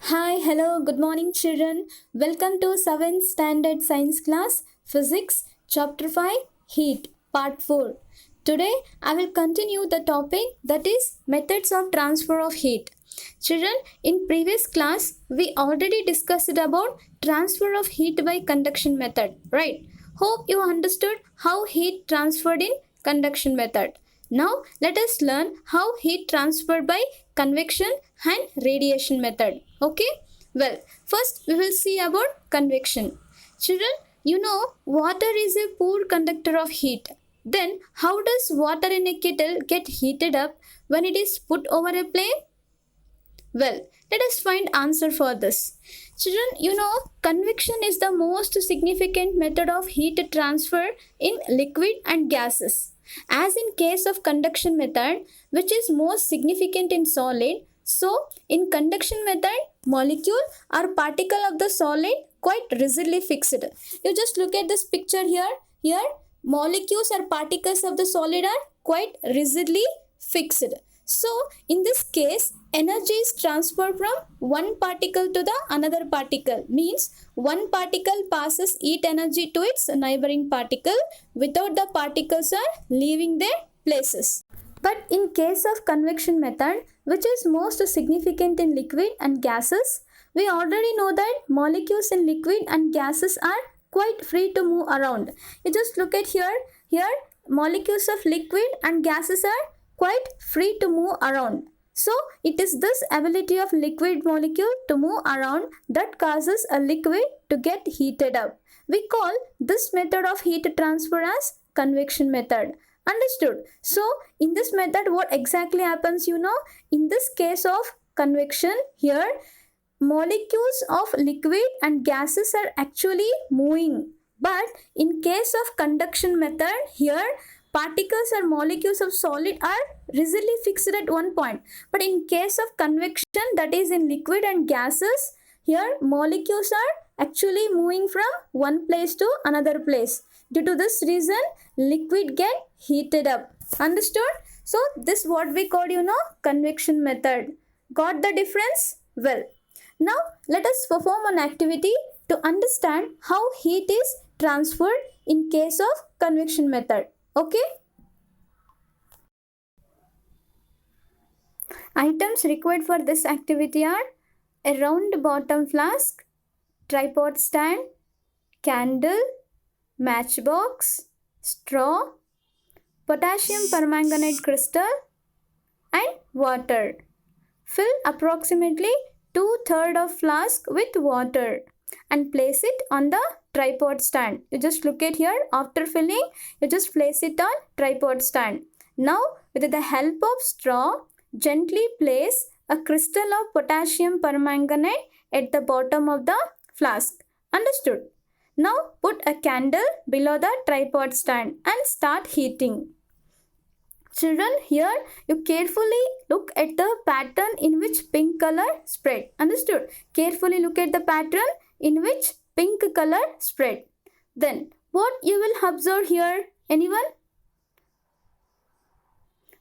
Hi, hello, good morning, children. Welcome to 7th Standard Science class, Physics, Chapter 5, Heat, Part 4. Today, I will continue the topic that is Methods of Transfer of Heat. Children, in previous class, we already discussed about transfer of heat by conduction method, right? Hope you understood how heat transferred in conduction method. Now, let us learn how heat transferred by convection and radiation method. Okay? Well, first we will see about convection. Children, you know water is a poor conductor of heat. Then, how does water in a kettle get heated up when it is put over a flame? Well, let us find answer for this. Children, you know, convection is the most significant method of heat transfer in liquid and gases. As in case of conduction method, which is most significant in solid, so in conduction method, molecule or particle of the solid quite rigidly fixed. You just look at this picture here. Here, molecules or particles of the solid are quite rigidly fixed. So, in this case, energy is transferred from one particle to the another particle. Means, one particle passes heat energy to its neighboring particle without the particles are leaving their places. But in case of convection method, which is most significant in liquid and gases, we already know that molecules in liquid and gases are quite free to move around. You just look at here. Here, molecules of liquid and gases are quite free to move around. So, it is this ability of liquid molecule to move around that causes a liquid to get heated up. We call this method of heat transfer as convection method. Understood? So, in this method, what exactly happens, you know? In this case of convection, here, molecules of liquid and gases are actually moving. But in case of conduction method, here, particles or molecules of solid are rigidly fixed at one point. But in case of convection, that is in liquid and gases, here molecules are actually moving from one place to another place. Due to this reason, liquid get heated up. Understood? So, this what we call, you know, convection method. Got the difference? Well, now let us perform an activity to understand how heat is transferred in case of convection method. Okay? Items required for this activity are a round bottom flask, tripod stand, candle, matchbox, straw, potassium permanganate crystal, and water. Fill approximately 2/3 of flask with water and place it on the tripod stand. You just look at here. After filling, you just place it on tripod stand. Now, with the help of straw, gently place a crystal of potassium permanganate at the bottom of the flask. Understood? Now, put a candle below the tripod stand and start heating. Children, here you carefully look at the pattern in which pink color spread. Understood? Carefully look at the pattern in which pink color spread. Then, what you will observe here? Anyone?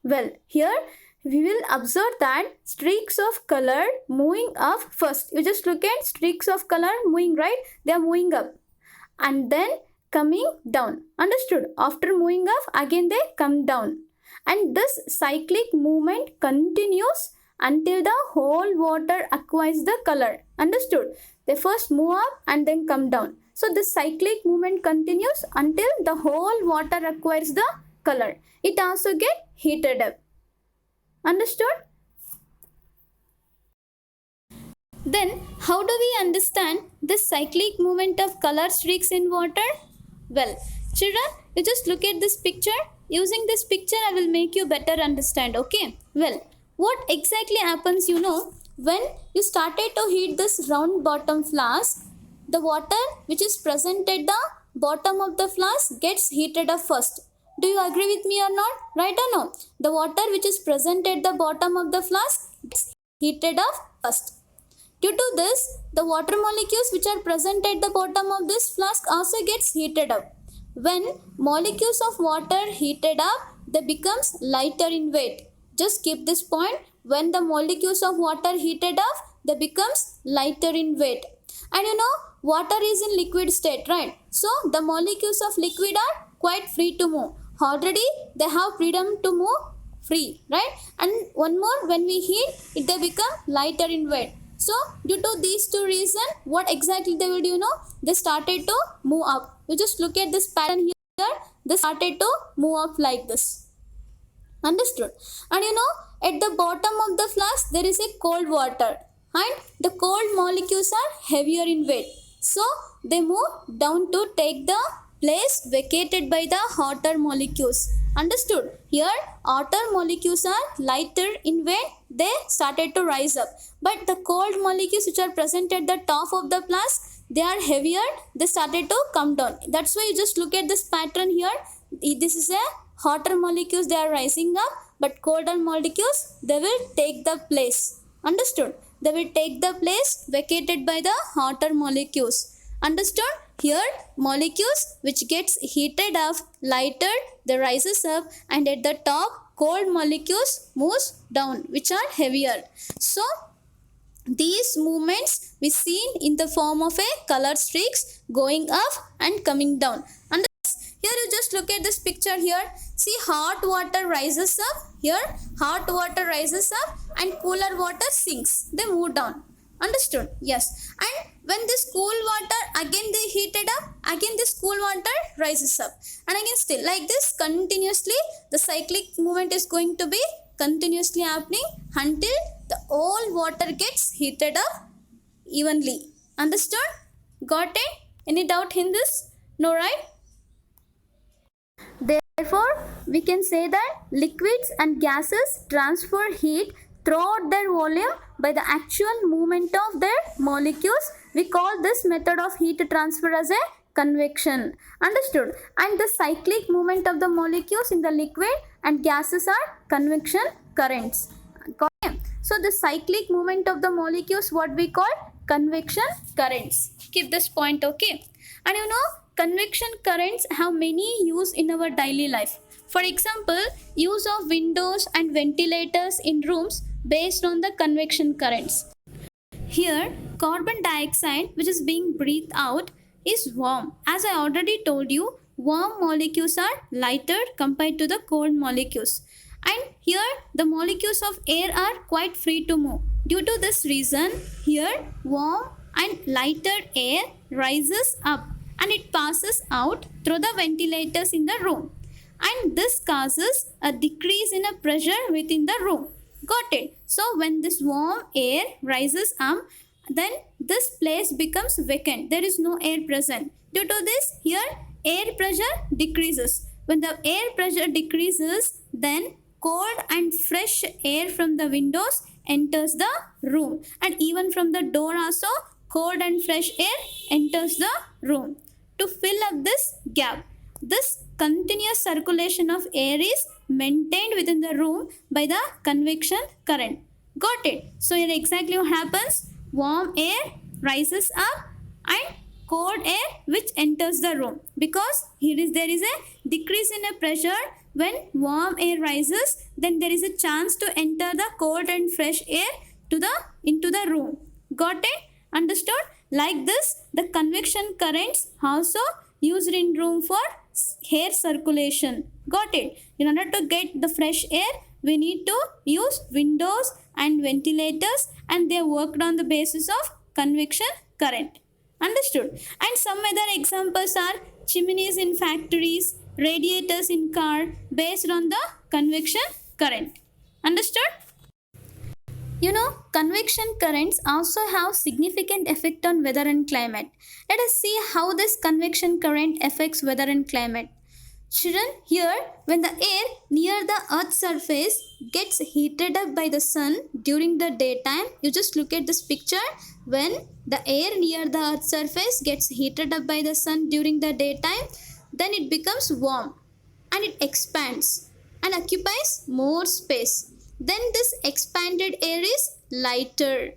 Well, here we will observe that streaks of color moving up first. You just look at streaks of color moving, right? They are moving up and then coming down. Understood? After moving up, again they come down. And this cyclic movement continues until the whole water acquires the color. Understood? They first move up and then come down. So this cyclic movement continues until the whole water acquires the color. It also gets heated up. Understood? Then how do we understand this cyclic movement of color streaks in water? Well, children, you just look at this picture. Using this picture, I will make you better understand, okay? Well, what exactly happens, you know, when you started to heat this round bottom flask, the water which is present at the bottom of the flask gets heated up first. Do you agree with me or not? Right or no? The water which is present at the bottom of the flask gets heated up first. Due to this, the water molecules which are present at the bottom of this flask also gets heated up. When molecules of water heated up, they becomes lighter in weight. Just keep this point. When the molecules of water heated up, they becomes lighter in weight. And water is in liquid state, right? So the molecules of liquid are quite free to move. Already they have freedom to move free, right? And one more, when we heat it, they become lighter in weight. So due to these two reasons, what exactly they will do, they started to move up. You just look at this pattern here, they started to move up like this. Understood? And at the bottom of the flask there is a cold water, and the cold molecules are heavier in weight. So they move down to take the place vacated by the hotter molecules. Understood? Here hotter molecules are lighter in weight, they started to rise up. But the cold molecules which are present at the top of the flask, they are heavier, they started to come down. That's why you just look at this pattern here. This is a hotter molecules, they are rising up, but colder molecules, they will take the place. Understood? They will take the place vacated by the hotter molecules. Understood? Here molecules which gets heated up, lighter, they rises up, and at the top cold molecules moves down, which are heavier. So these movements we seen in the form of a color streaks going up and coming down. And here you just look at this picture here. See, hot water rises up. Here hot water rises up and cooler water sinks. They move down. Understood? Yes. And when this cool water again they heated up, again this cool water rises up. And again still like this continuously the cyclic movement is going to be continuously happening until the whole water gets heated up evenly. Understood? Got it? Any doubt in this? No, right? Therefore, we can say that liquids and gases transfer heat throughout their volume by the actual movement of their molecules. We call this method of heat transfer as a convection. Understood? And the cyclic movement of the molecules in the liquid and gases are convection currents. Okay. So the cyclic movement of the molecules, what we call convection currents. Keep this point, okay? And convection currents have many use in our daily life. For example, use of windows and ventilators in rooms based on the convection currents. Here, carbon dioxide which is being breathed out is warm. As I already told you, warm molecules are lighter compared to the cold molecules. And here the molecules of air are quite free to move. Due to this reason, here warm and lighter air rises up and it passes out through the ventilators in the room. And this causes a decrease in a pressure within the room. Got it? So when this warm air rises up, then this place becomes vacant. There is no air present. Due to this, here air pressure decreases. When the air pressure decreases, then cold and fresh air from the windows enters the room. And even from the door also, cold and fresh air enters the room. To fill up this gap, this continuous circulation of air is maintained within the room by the convection current. Got it? So here exactly what happens? Warm air rises up and cold air which enters the room, because there is a decrease in a pressure. When warm air rises, then there is a chance to enter the cold and fresh air into the room. Got it? Understood? Like this, the convection currents also used in room for air circulation. Got it? In order to get the fresh air, we need to use windows and ventilators, and they worked on the basis of convection current. Understood? And some other examples are chimneys in factories, radiators in car, based on the convection current. Understood? Convection currents also have significant effect on weather and climate. Let us see how this convection current affects weather and climate. Children, here when the air near the earth's surface gets heated up by the sun during the daytime, you just look at this picture. When the air near the earth's surface gets heated up by the sun during the daytime, then it becomes warm and it expands and occupies more space. Then this expanded air is lighter.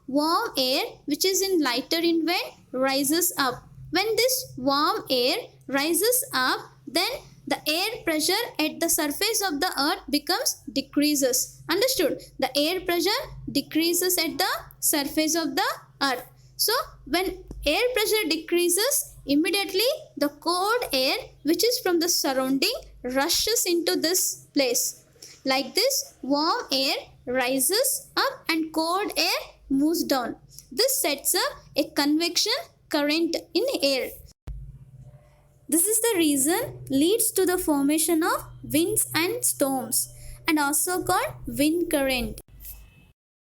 Warm air which is in lighter in weight rises up. When this warm air rises up, then the air pressure at the surface of the earth becomes decreases. Understood? The air pressure decreases at the surface of the earth. So when air pressure decreases, immediately the cold air which is from the surrounding rushes into this place. Like this, warm air rises up and cold air moves down. This sets up a convection current in air. This is the reason leads to the formation of winds and storms and also called wind current.